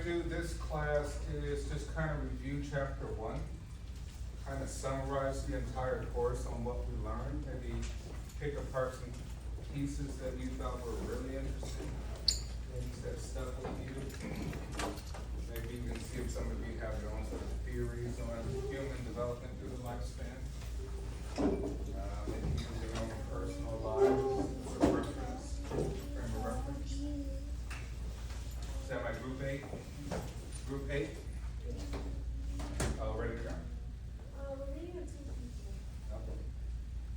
do this class is just kind of review chapter 1, kind of summarize the entire course on what we learned, maybe pick apart some pieces that you thought were really interesting, things that stuck with you. Maybe you can see if some of you have your own sort of theories on human development through the lifespan. Maybe use your own personal lives as a reference, frame of reference. Is that my group 8? Group 8? Oh, ready to go. We have 2 people. Okay.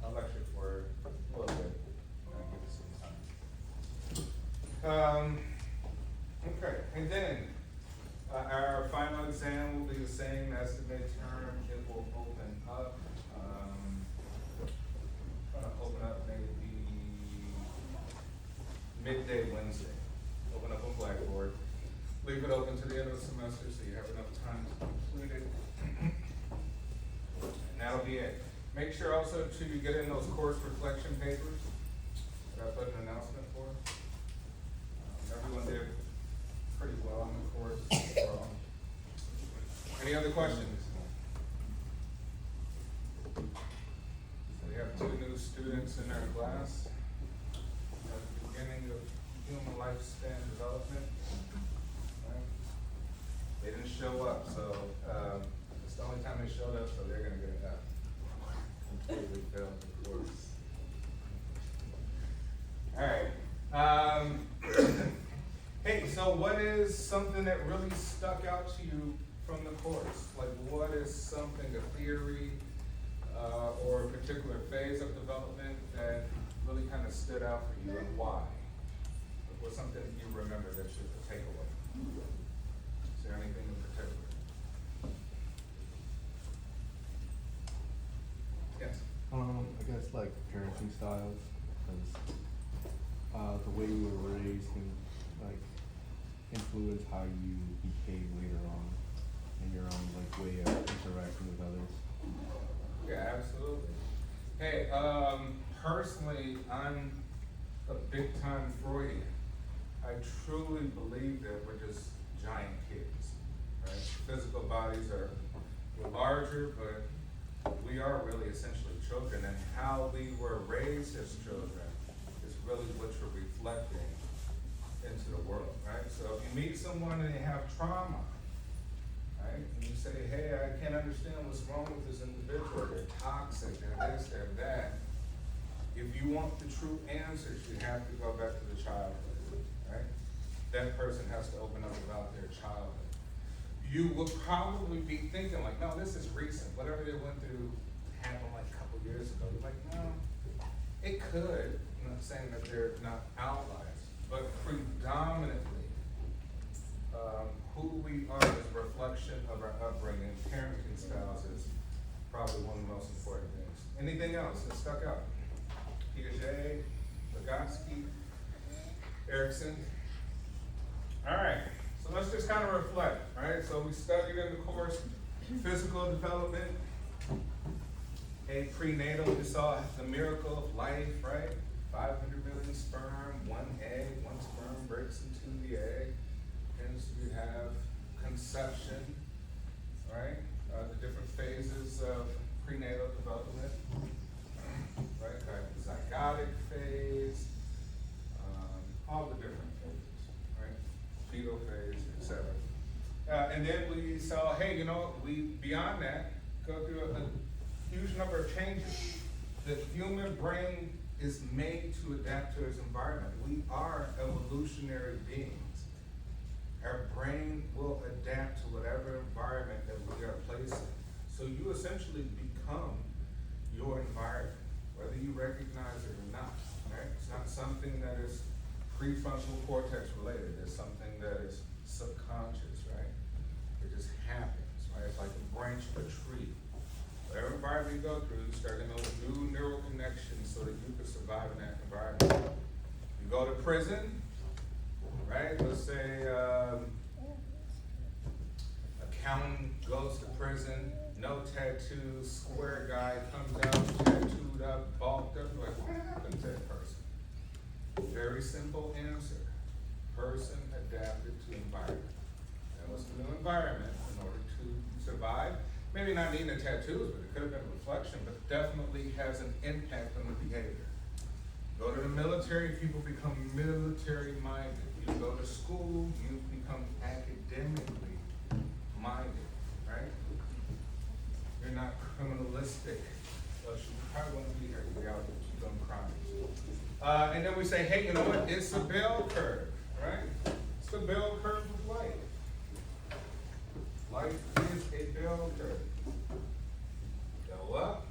I'll lecture for a little bit. I'll give it some time. Okay, and then our final exam will be the same as the midterm. It will open up. Gonna open up maybe midday Wednesday. Open up on Blackboard. Leave it open to the end of the semester so you have enough time to complete it. And that'll be it. Make sure also to get in those course reflection papers that I put an announcement for. Everyone did pretty well on the course. So, any other questions? So we have 2 new students in our class at the beginning of human lifespan development. Right? They didn't show up, so it's the only time they showed up, so they're going to get it out. Completely failed the course. All right. Hey, so what is something that really stuck out to you from the course? Like, what is something, a theory, or a particular phase of development that really kind of stood out for you, and why? What's something that you remember that you could take away? Is there anything in particular? Yes. I guess like parenting styles, because the way you were raised can like influence how you behave later on in your own like way of interacting with others. Yeah, absolutely. Hey, personally, I'm a big time Freudian. I truly believe that we're just giant kids, right? Physical bodies we're larger, but we are really essentially children, and how we were raised as children is really what you're reflecting into the world, right? So if you meet someone and they have trauma, right, and you say, hey, I can't understand what's wrong with this individual, they're toxic, they're this, they're that. If you want the true answers, you have to go back to the childhood, right? That person has to open up about their childhood. You will probably be thinking like, no, this is recent. Whatever they went through happened like a couple years ago. You're like, no, it could. I'm not saying that they're not outliers, but predominantly, who we are is a reflection of our upbringing. Parenting styles is probably one of the most important things. Anything else that stuck out? Piaget, Vygotsky, Erickson. All right, so let's just kind of reflect, right? So we studied in the course physical development, prenatal. We saw the miracle of life, right? 500 million sperm, 1 egg, 1 sperm breaks into the egg. Hence we have conception, right? The different phases of prenatal development, right? The zygotic phase, all the different phases, right? Fetal phase, etc. And then we saw, hey, beyond that, go through a huge number of changes. The human brain is made to adapt to its environment. We are evolutionary beings. Our brain will adapt to whatever environment that we are placed in. So you essentially become your environment, whether you recognize it or not, right? It's not something that is prefrontal cortex related. It's something that is subconscious, right? It just happens, right? It's like a branch of a tree. Whatever environment you go through, you start to build new neural connections so that you can survive in that environment. You go to prison, right? Let's say accountant goes to prison, no tattoos, square guy comes out, tattooed up, bulked up. Like, what happened to that person? Very simple answer. Person adapted to environment. and what's the new environment in order to survive. Maybe not needing the tattoos, but it could have been a reflection, but definitely has an impact on the behavior. Go to the military, people become military minded. You go to school, you become academically minded, right? You're not criminalistic. Well, you probably wouldn't be here. You'd be out doing crimes. And then we say, hey, you know what? It's a bell curve, right? It's the bell curve of life. Life is a bell curve. Go up,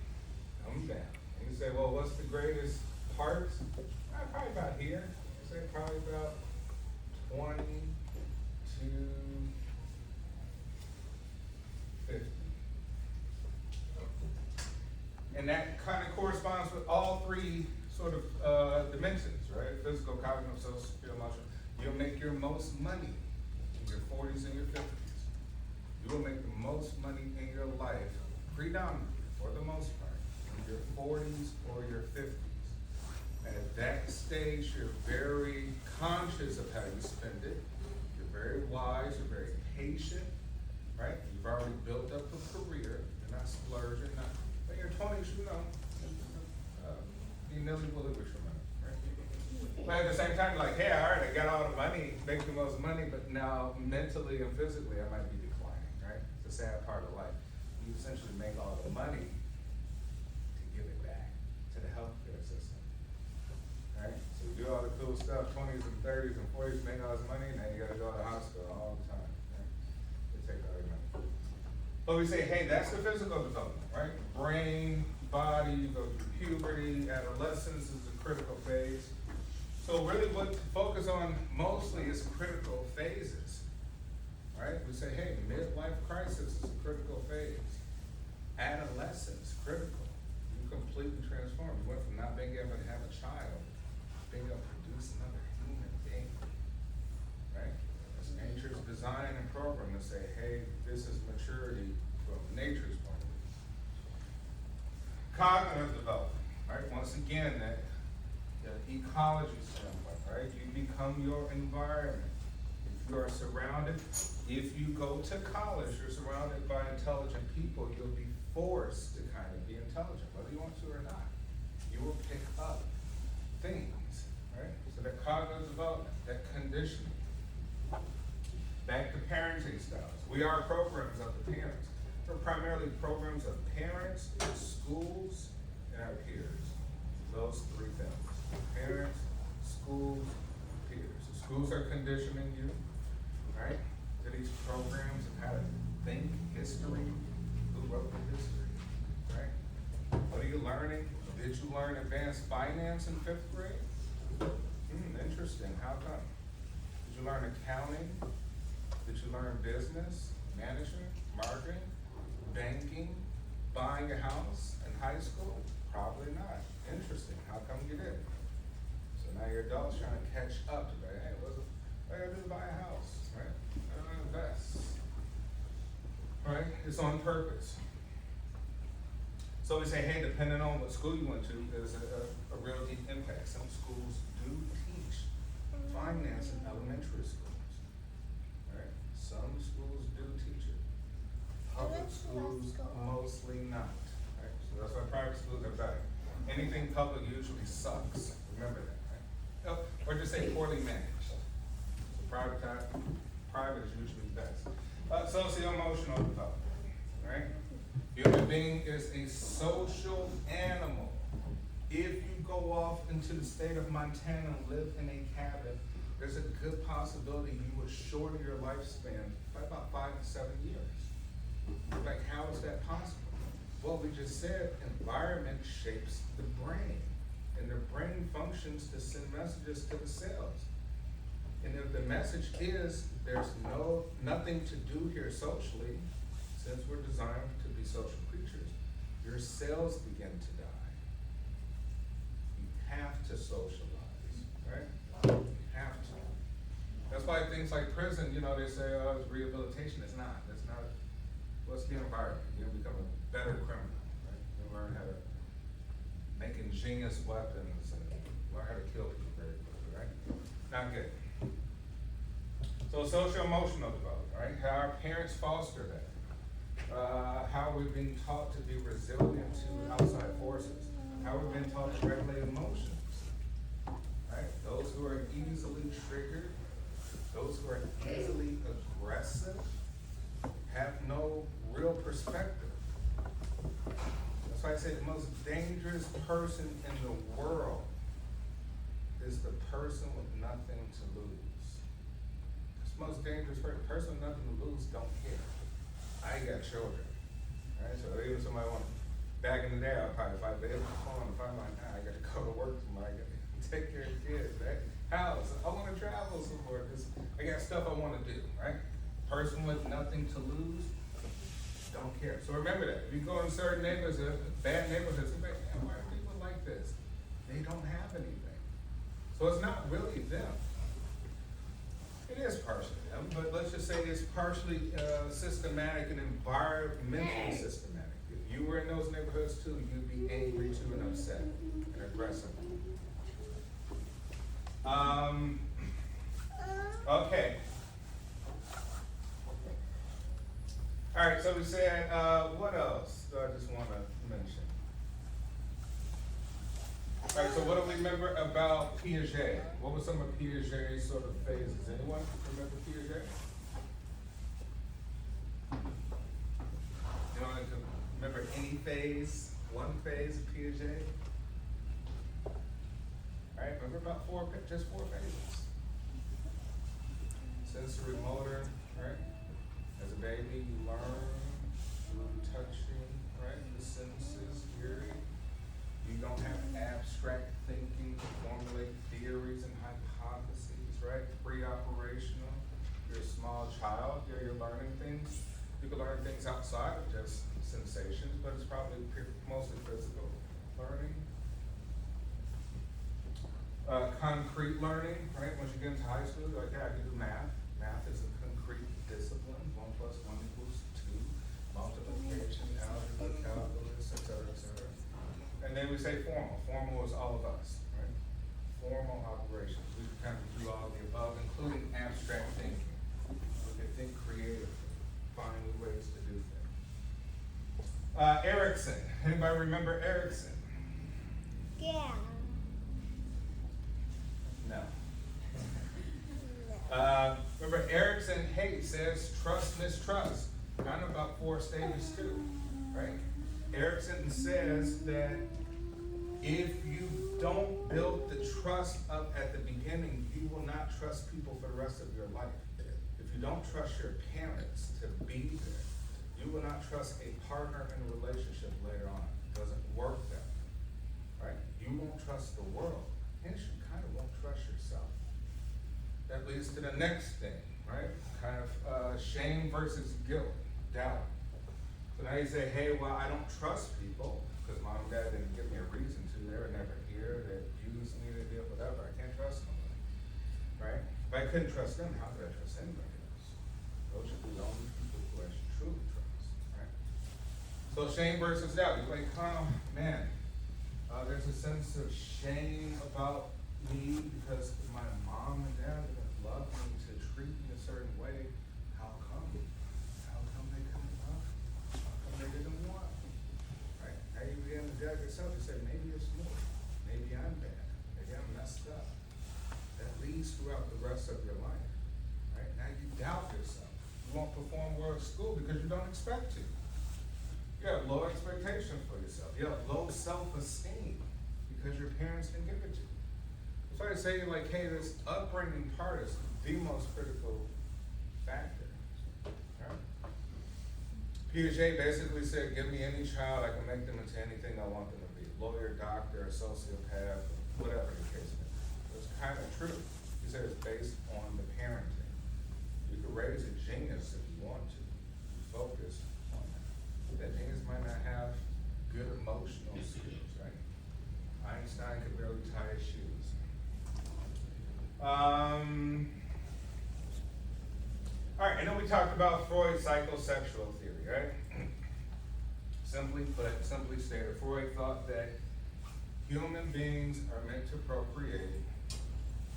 come down. And you say, well, what's the greatest part? Probably about here. I say probably about 20 to 50. And that kind of corresponds with all three sort of dimensions, right? Physical, cognitive, social, emotional. You'll make your most money in your 40s and your 50s. You will make the most money in your life, predominantly, for the most part, in your 40s or your 50s. And at that stage, you're very conscious of how you spend it. You're very wise, you're very patient, right? You've already built up a career. You're not splurging, not. But in your 20s, you know, be nilly-willy with your money, right? But at the same time, like, hey, all right, I got all the money, make the most money, but now mentally and physically, I might be declining, right? It's a sad part of life. You essentially make all the money to give it back to the healthcare system, right? So you do all the cool stuff, 20s and 30s and 40s, make all this money, now you gotta go to the hospital all the time, right? They take all your money. But we say, hey, that's the physical development, right? Brain, body, you go through puberty, adolescence is a critical phase. So really what to focus on mostly is critical phases, right? We say, hey, midlife crisis is a critical phase. Adolescence, critical. You completely transform. You went from not being able to have a child, being able to produce another human being, right? It's nature's design and program to say, hey, this is maturity from nature's point of view. Cognitive development, right? Once again, that ecology standpoint, right? You become your environment. If you are surrounded, if you go to college, you're surrounded by intelligent people, you'll be forced to kind of be intelligent, whether you want to or not. You will pick up things, right? So that cognitive development, that conditioning. Back to parenting styles. We are programs of the parents. We're primarily programs of parents, schools, and our peers. Those three things. Parents, schools, peers. So schools are conditioning you, right? To these programs of how to think, history, who wrote the history, right? What are you learning? Did you learn advanced finance in 5th grade? Interesting, how come? Did you learn accounting? Did you learn business, management, marketing, banking, buying a house in high school? Probably not. Interesting, how come you did? So now you're adults trying to catch up to that. Hey, what I gotta do to buy a house, right? I don't invest, right? It's on purpose. So we say, hey, depending on what school you went to, there's a real deep impact. Some schools do teach finance in elementary schools, right? Some schools do teach it. Public schools mostly not, right? So that's why private schools are better. Anything public usually sucks. Remember that, right? Or just say poorly managed. So private is usually best. Socio-emotional development, right? Human being is a social animal. If you go off into the state of Montana and live in a cabin, there's a good possibility you would shorten your lifespan by about 5 to 7 years. Like, how is that possible? Well, we just said environment shapes the brain, and the brain functions to send messages to the cells. And if the message is there's nothing to do here socially, since we're designed to be social creatures, your cells begin to die. You have to socialize, right? You have to. That's why things like prison, you know, they say, oh, it's rehabilitation. It's not. It's not. What's the environment? You become a better criminal, right? You learn how to make ingenious weapons and learn how to kill people very quickly, right? Not good. So social emotional development, right? How our parents foster that. How we've been taught to be resilient to outside forces. How we've been taught to regulate emotions. Right? Those who are easily triggered, those who are easily aggressive, have no real perspective. That's why I say the most dangerous person in the world is the person with nothing to lose. It's the most dangerous person with nothing to lose don't care. I got children, right? So even somebody back in the day, I'd probably fight, but if I'm like, nah, I gotta go to work tomorrow, I gotta take care of kids, right? House, I wanna travel somewhere, because I got stuff I wanna do, right? Person with nothing to lose, don't care. So remember that. If you go in certain neighborhoods, bad neighborhoods, you're like, man, why are people like this? They don't have anything. So it's not really them. It is partially them, but let's just say it's partially systematic and environmentally systematic. If you were in those neighborhoods too, you'd be angry too and upset and aggressive. Okay. All right, so we said, what else do I just want to mention? All right, so what do we remember about Piaget? What were some of Piaget's sort of phases? Anyone remember Piaget? Anyone can remember any phase, one phase of Piaget? All right, remember about just four phases. Sensory motor, right? As a baby, you learn through touching, right? The senses, hearing. You don't have abstract thinking to formulate theories and hypotheses, right? Pre-operational. You're a small child, you're learning things. You can learn things outside of just sensations, but it's probably mostly physical learning. Concrete learning, right? Once you get into high school, you're like, yeah, I can do math. Math is a concrete discipline. 1 + 1 = 2. Multiplication, algebra, calculus, etc. And then we say formal. Formal is all of us, right? Formal operations. We can kind of do all of the above, including abstract thinking. We can think creatively, find new ways to do things. Erickson. Anybody remember Erickson? Yeah. No. Remember, Erickson Hayes says trust, mistrust. Kind of about 4 stages too, right? Erickson says that if you don't build the trust up at the beginning, you will not trust people for the rest of your life. If you don't trust your parents to be there, you will not trust a partner in a relationship later on. It doesn't work that way, right? You won't trust the world. Hence, you kind of won't trust yourself. That leads to the next thing, right? Kind of shame versus guilt, doubt. So now you say, hey, well, I don't trust people because mom and dad didn't give me a reason to. They were never here. They used me. They did whatever. I can't trust nobody, right? If I couldn't trust them, how could I trust anybody else? Those should be the only people who I should truly trust, right? So shame versus doubt. You're like, oh, man, there's a sense of shame about me because my mom and dad didn't love me to treat me a certain way. How come? How come they couldn't love me? How come they didn't want me? Right? Now you begin to judge yourself and say, maybe it's me. Maybe I'm bad. Maybe I'm messed up. That leads throughout the rest of your life. Right? Now you doubt yourself. You won't perform well at school because you don't expect to. You have low expectations for yourself. You have low self-esteem because your parents didn't give it to you. So I say, like, hey, this upbringing part is the most critical factor. Right? Piaget basically said, give me any child, I can make them into anything I want them to be. Lawyer, doctor, sociopath, whatever the case may be. It's kind of true. He said it's based on the parenting. You could raise a genius if you want to. Focus on that. That genius might not have good emotional skills, right? Einstein could barely tie his shoes. All right, and then we talked about Freud's psychosexual theory, right? Simply stated, Freud thought that human beings are meant to procreate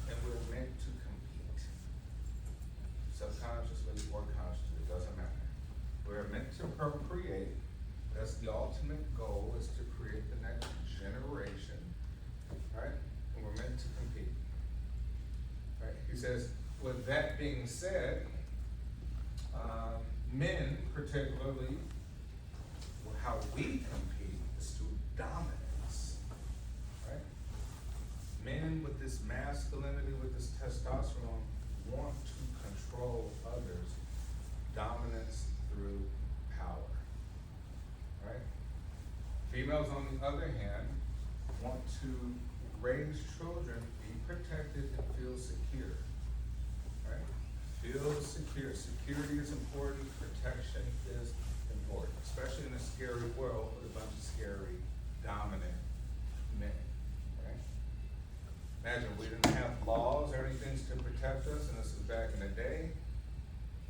and we're meant to compete. subconsciously or consciously, it doesn't matter. We're meant to procreate. That's the ultimate goal, is to create the next generation, right? And we're meant to compete. Right? He says, with that being said, men particularly, how we compete is through dominance, right? Men with this masculinity, with this testosterone, want to control others. Dominance through power, right? Females, on the other hand, want to raise children, be protected, and feel secure, right? Feel secure. Security is important. Protection is important, especially in a scary world with a bunch of scary, dominant men, right? Imagine we didn't have laws or anything to protect us, and this is back in the day.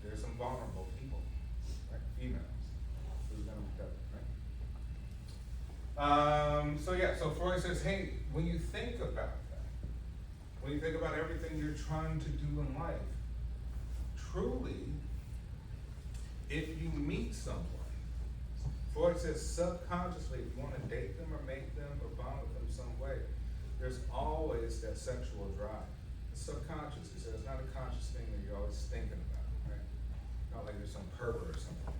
There's some vulnerable people, right? Females. Who's gonna protect them, right? So Freud says, hey, when you think about that, when you think about everything you're trying to do in life, truly, if you meet someone, Freud says subconsciously, if you want to date them or make them or bond with them some way, there's always that sexual drive. It's subconscious. He says it's not a conscious thing that you're always thinking about, right? Not like you're some pervert or something.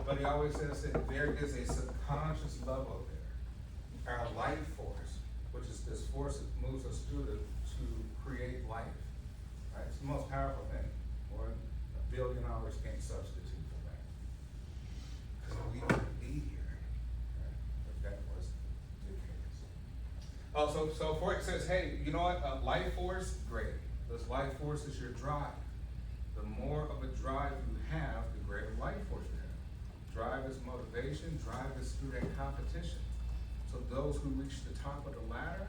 But he always says that there is a subconscious level there. Our life force, which is this force that moves us through to create life, right? It's the most powerful thing. More than $1 billion can't substitute for that. Because we wouldn't be here, right? If that was the case. Oh, so Freud says, hey, you know what? Life force, great. This life force is your drive. The more of a drive you have, the greater life force you have. Drive is motivation. Drive is through that competition. So those who reach the top of the ladder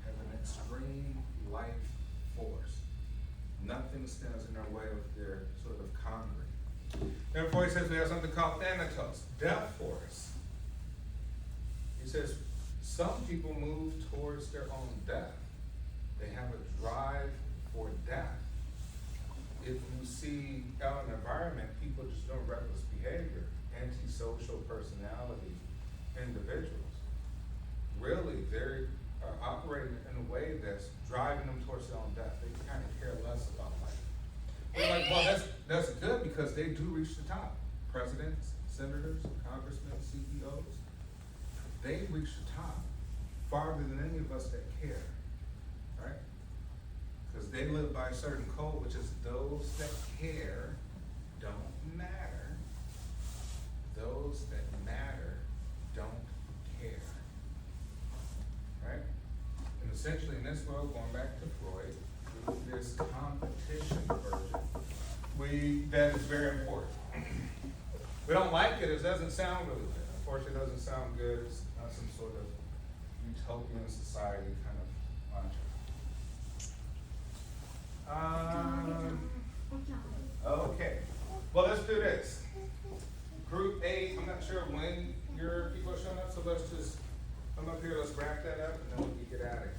have an extreme life force. Nothing stands in their way of their sort of conquering. Therefore, he says we have something called Thanatos, death force. He says some people move towards their own death. They have a drive for death. If you see out in the environment, people just doing reckless behavior, antisocial personality individuals, really, they're operating in a way that's driving them towards their own death. They kind of care less about life. We're like, well, that's good because they do reach the top. Presidents, senators, congressmen, CEOs, they reach the top farther than any of us that care, right? Because they live by a certain code, which is those that care don't matter. Those that matter don't care. Right? And essentially in this world, going back to Freud, through this competition version, that is very important. We don't like it, it doesn't sound really good. Unfortunately, it doesn't sound good. It's not some sort of utopian society kind of mantra. Okay. Well, let's do this. Group 8, I'm not sure when your people are showing up, so let's just come up here, let's wrap that up, and then we can get out of here.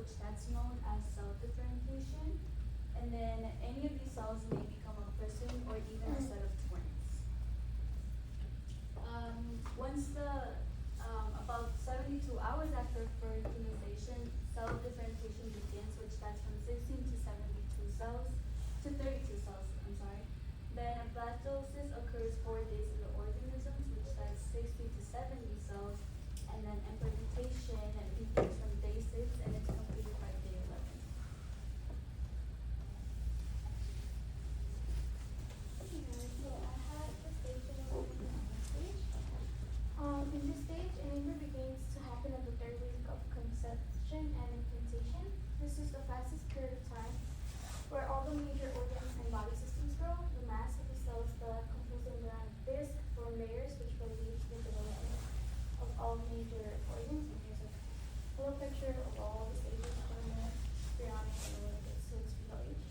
which that's known as cell differentiation. And then any of these cells may become a person or even a set of twins. Once about 72 hours after fertilization, cell differentiation begins, which starts from 16 to 72 cells, to 32 cells, I'm sorry. Then blastocyst occurs 4 days in the organisms, which starts 60 to 70 cells, and then implantation begins from day 6 and it's completed by day 11. So I had the stage and I went to the stage. In this stage, an embryo begins to happen at the 3rd week of conception and implantation. This is the fastest period of time where all the major organs and body systems grow. The mass of the cells that compose the embryonic disc form layers, which will lead to the development of all major organs. And here's a little picture of all the stages from the embryonic and a little bit 6 fetal age.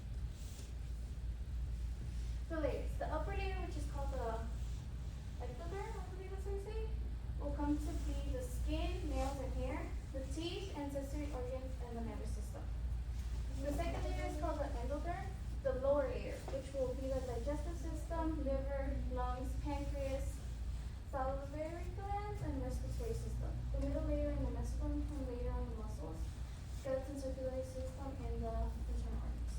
The layers. The upper layer, which is called the ectoderm, I believe that's how you say, will come to be the skin, nails, and hair, the teeth, and sensory organs, and the nervous system. The second layer is called the endoderm, the lower layer, which will be the digestive system, liver, lungs, pancreas, salivary glands, and respiratory system. The middle layer and the mesoderm come later on the muscles, skeleton, circulatory system, and the internal organs.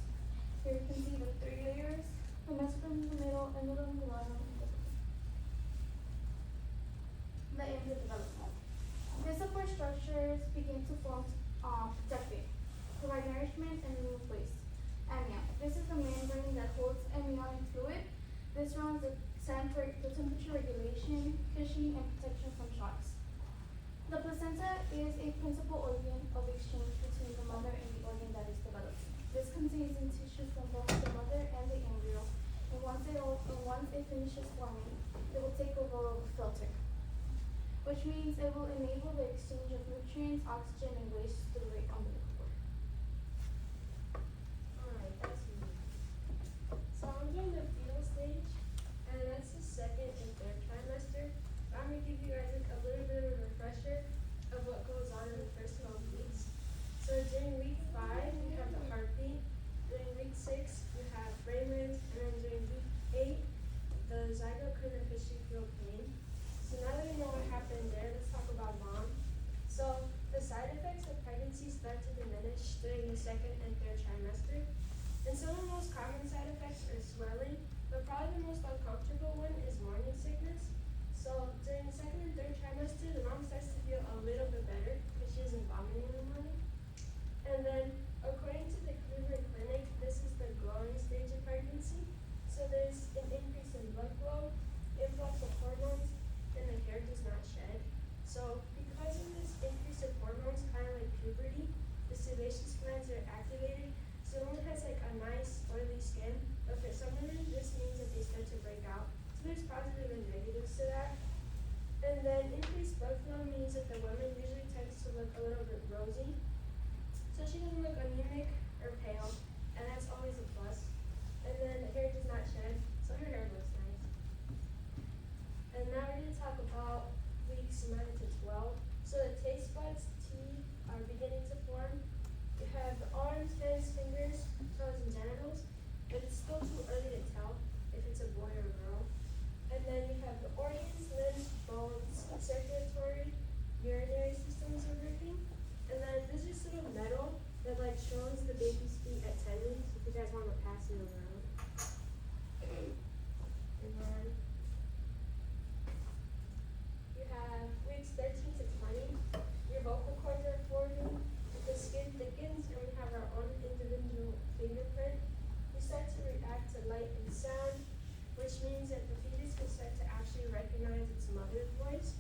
Here you can see the 3 layers, the mesoderm in the middle, endoderm, the bottom, and the embryo development. These support structures begin to form protecting, provide nourishment, and remove waste. Amnion. This is the membrane that holds amniotic fluid. This surrounds the temperature regulation, cushioning, and protection from shocks. The placenta is a principal organ of exchange between the mother and the organ that is developing. This contains in tissue from both the mother and the embryo, and once it finishes forming, it will take a role of a filter, which means it will enable the exchange of nutrients, oxygen, and waste through the umbilical cord. Alright, that's me. So I'm doing the fetal stage, and that's the 2nd and 3rd trimester. I'm gonna give you guys a little bit of a refresher of what goes on in the first 12 weeks. So during week 5, we have the heartbeat. During week 6, you have brain waves, and then during week 8, the zygote couldn't officially feel pain. So now that we know what happened there, let's talk about mom. So the side effects of pregnancy start to diminish during the 2nd and 3rd trimester. And some of the most common side effects are swelling, but probably the most uncomfortable one is morning sickness. So during the 2nd and 3rd trimester, the mom starts to feel a little bit better because she isn't vomiting in the morning. And then according to the Cleveland Clinic, this is the growing stage of pregnancy. So there's an increase in blood flow, influx of hormones, and the hair does not shed. So because of this increase of hormones, kind of like puberty, the sebaceous glands are activated. So one has like a nice oily skin, but for some women, this means that they start to break out. So there's positive and negatives to that. And then increased blood flow means that the woman usually tends to look a little bit rosy. So she doesn't look anemic or pale, and that's always a plus. And then the hair does not shed, so her hair looks nice. And now we're going to talk about weeks 9 to 12. So the taste buds, teeth, are beginning to form. You have the arms, hands, fingers, toes, and genitals, but it's still too early to tell if it's a boy or a girl. And then you have the organs, limbs, bones, circulatory, urinary systems are working. And then there's this little medal that like shows the baby's feet at 10 weeks if you guys want to pass it around. And then you have weeks 13 to 20. Your vocal cords are forming, the skin thickens, and we have our own individual fingerprint. We start to react to light and sound, which means that the fetus can start to actually recognize its mother's voice.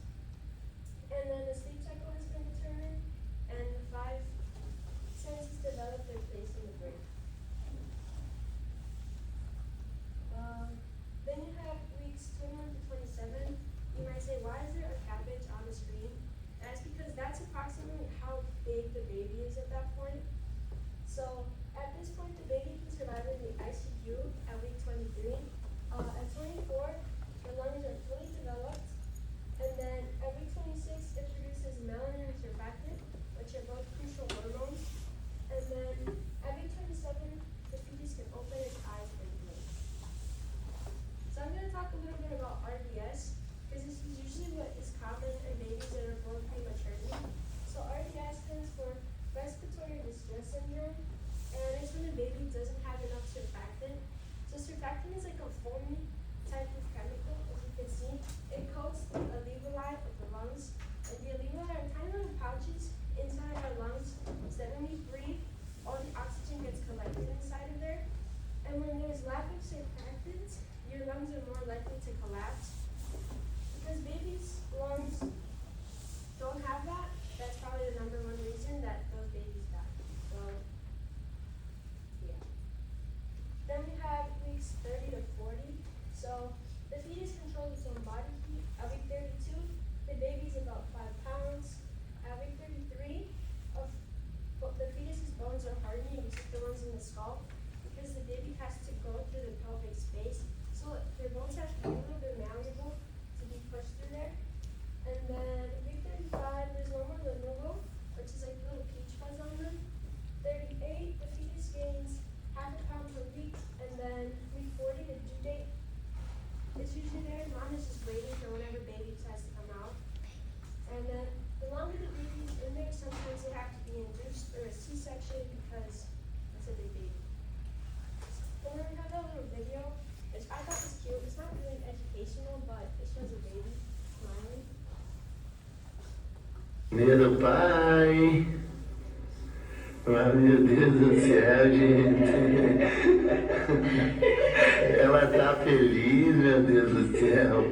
And then the sleep cycle has been determined, and the 5 senses develop their place in the brain. Then you have weeks 21 to 27. You might say, why is there a cabbage on the screen? That's because that's approximately how big the baby is at that point. So at this point, the baby can survive in the ICU at week 23. At 24, the lungs are fully developed. And then at week 26, it produces melanin and surfactant, which are both crucial hormones. a baby doesn't have enough surfactant. So surfactant is like a foamy type of chemical, as you can see. It coats the alveoli of the lungs. And the alveoli are tiny little pouches inside our lungs so that when we breathe, all the oxygen gets collected inside of there. And when there's lack of surfactants, your lungs are more likely to collapse. Because babies' lungs don't have that, that's probably the number one reason that those babies die. So, yeah. Then we have weeks 30 to 40. So, the fetus controls its own body heat. At week 32, the baby's about 5 pounds. At week 33, the fetus's bones are hardening, except the ones in the skull, because the baby has to go through the pelvic space. So, their bones have to be a little bit malleable to be pushed through there. And then week 35, there's no more lingual, which is like little peach fuzz on them. 38, the fetus gains half a pound per week. And then week 40, the due date is usually there. Mom is just waiting for whenever baby decides to come out. And then the longer the baby's in there, sometimes they have to be induced or a C-section because it's a big baby. And then we have that little video, which I thought was cute. It's not really educational, but it shows a baby smiling. Meu pai, mas meu Deus do céu, gente. Ela tá feliz, meu Deus do céu.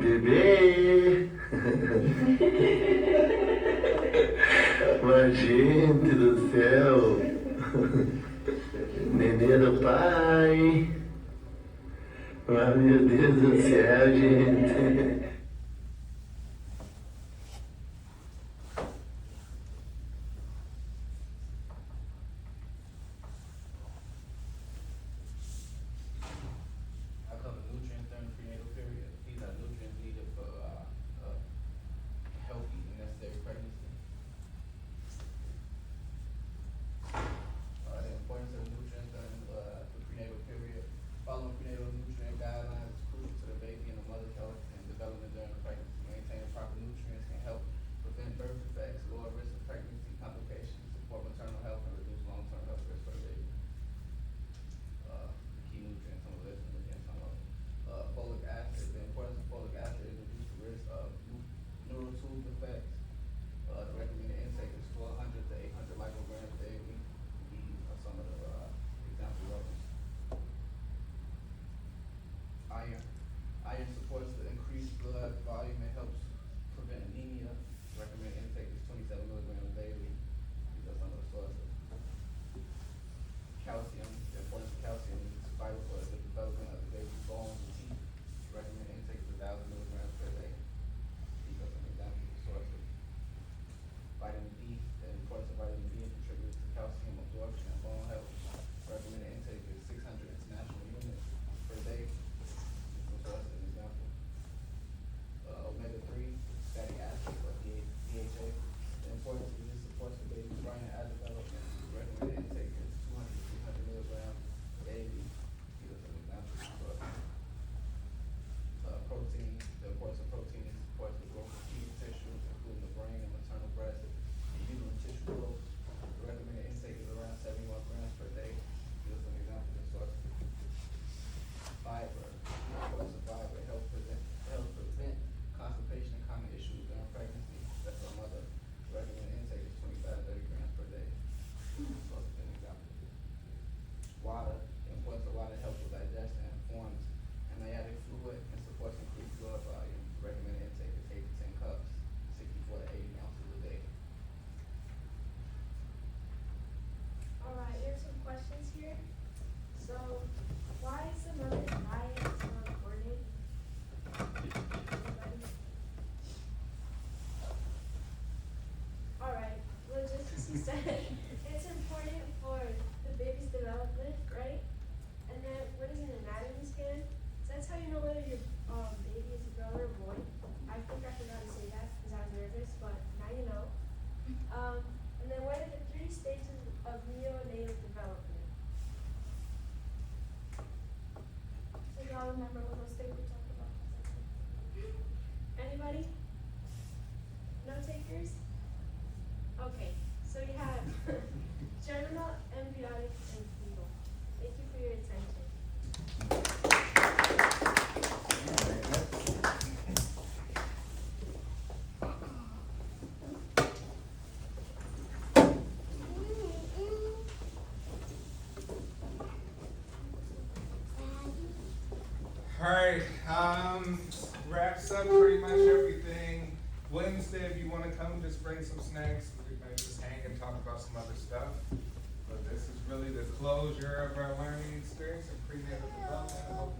Bebê. Mas gente do céu. Nenê do pai. Mas meu Deus do céu, gente. I cover nutrients during the prenatal period. These are nutrients needed for a healthy and necessary pregnancy. The importance of nutrients during the prenatal period. Following prenatal nutrient guidelines is crucial to the baby and the mother's health and development during the pregnancy. Maintaining proper nutrients can help prevent birth defects, lower risk of pregnancy complications, support maternal health, and reduce long-term health risks for the baby. Key nutrients on the list, and again, some of them. Folic acid. The importance of folic acid is reduce the risk of neural tube defects. The recommended intake is 400 to 800 micrograms daily. These are some of the example levels. Iron. Iron supports the increased blood volume and helps prevent anemia. Recommended intake is 27 milligrams daily. These are some of the sources. Calcium. The importance of calcium is vital for the development of the baby's bones and teeth. Recommended intake is 1,000 milligrams per day. These are some examples of sources. Vitamin D. The importance of vitamin D contributes to calcium absorption and bone health. Recommended intake is 600 international units per day. Some sources, an example. Omega-3 fatty acids or DHA. The importance of this supports the baby's brain and eye development. Recommended intake is 200 to 300 milligrams daily. These are some examples of sources. Protein. The importance of protein is supports the growth of fetal tissues, including the brain and maternal breast and uterine tissue growth. The recommended intake is around 71 grams per day. These are some examples of sources. Fiber. The importance of fiber helps prevent constipation and common issues during pregnancy. That's for a mother. The recommended intake is 25 to 30 grams per day. Sources an example. Water. The importance of water helps with digestion and forms amniotic fluid and supports increased blood volume. Recommended intake is 8 to 10 cups, 64 to 80 ounces a day. Alright, here's some questions here. So, why is the mother's diet so important? Anybody? Alright, well, just as you said, it's important for the baby's development, right? And then, what is an anatomy scan? So that's how you know whether your baby is a girl or a boy. I think I forgot to say that because I was nervous, but now you know. And then what are the 3 stages of neonatal development? So y'all remember what those things we talked about? Anybody? No takers? Okay, so you have germinal Alright, wraps up pretty much everything. Wednesday, if you wanna come, just bring some snacks, we might just hang and talk about some other stuff. But this is really the closure of our learning experience in prenatal development. I hope